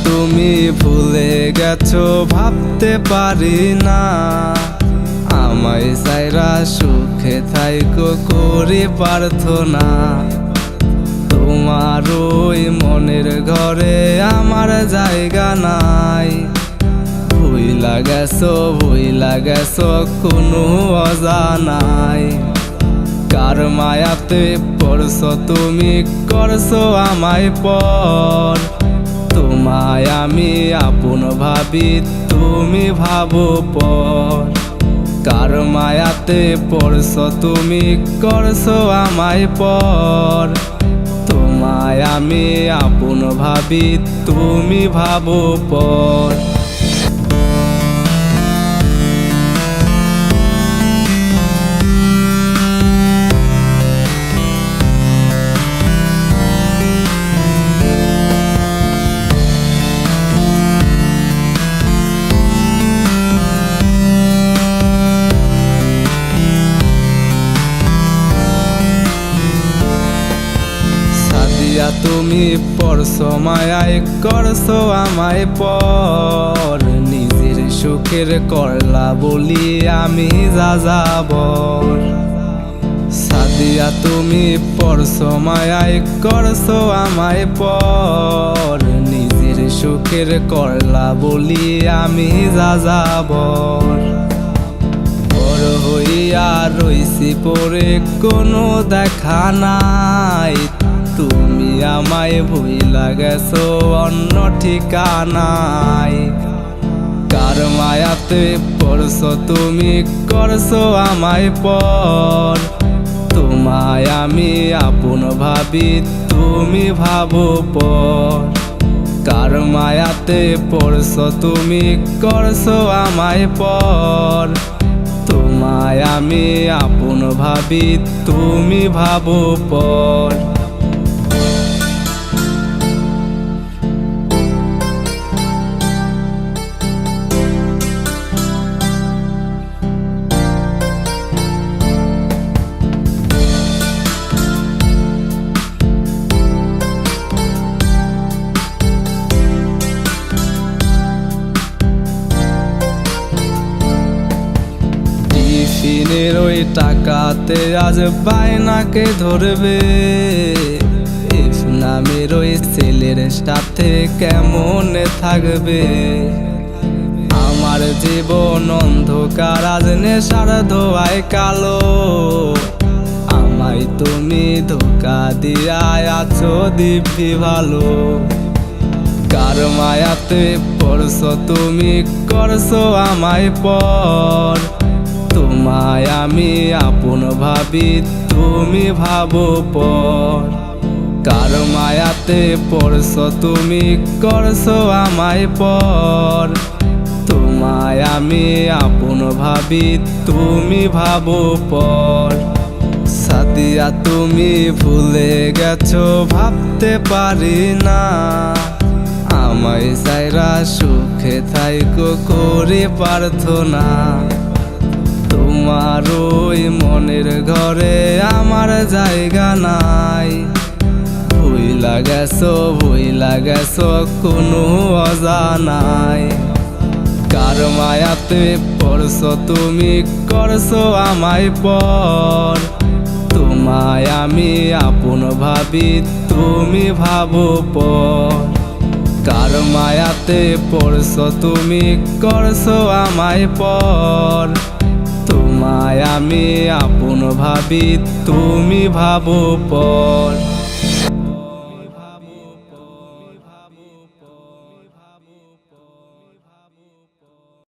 তুমি ভুলে গেছো ভাবতে পারি না, আমায় চাইরা সুখে থাইকো করি প্রার্থনা। তোমার ওই মনের ঘরে আমার জায়গা নাই, ভুইলা গেছো কোনো অজানাই। কার মায়াতে পড়ছো তুমি, করছো আমায় পর। তোমায় আমি আপন ভাবি, তুমি ভাবো পর। কার মায়াতে পড়ছো তুমি, করছো আমায় পর। তোমায় আমি আপন ভাবি, তুমি ভাবো পর। তুমি পড়ছো মায়ায়, করছো আমায় পর। নিজের সুখের করলা বলি আমি যাযাবর। সাদিয়া তুমি পড়ছো মায়ায়, করছো আমায় পর। নিজের সুখের করলা বলি আমি যাযাবর। বড় হইয়া রইছি পরে কোনো দেখা নাই, তুমি আমায় ভুইলা গেছো অন্য ঠিকানায়। কার মায়াতে পড়ছো তুমি, করছো আমায় পর। তোমায় আমি আপন ভাবি, তুমি ভাবো পর। কার মায়াতে পড়ছো তুমি, করছো আমায় পর। তোমায় আমি আপন ভাবি, তুমি ভাবো পর। টিফিনের ওই টাকাতে আজ বায়নাকে ধরবে, ইফ নামের ওই ছেলের সাথে কেমন থাকবে। আমার জীবন অন্ধকার আজ নেশার ধোয়ায় কালো, আমায় তুমি ধোকা দিয়া আছো দিব্যি ভালো। কার মায়াতে পড়ছো তুমি, করছো আমায় পর। তোমায় আমি আপন ভাবি, তুমি ভাবো পর। কার মায়াতে পড়ছো তুমি, করছো আমায় পর। তোমায় আমি আপন ভাবি, তুমি ভাবো পর। সাদিয়া তুমি ভুলে গেছো ভাবতে পারি না, আমায় চাইরা সুখে থাইকো করি প্রার্থনা। তোমার ওই মনের ঘরে আমার জায়গা নাই, ভুইলা গেছো কোনো অজানাই। কার মায়াতে পড়ছো তুমি, করছো আমায় পর। তোমায় আমি আপন ভাবি, তুমি ভাবো পর। কার মায়াতে পড়ছো তুমি, করছো আমায় পর। তোমায় আমি আপন ভাবি, তুমি ভাবো পর।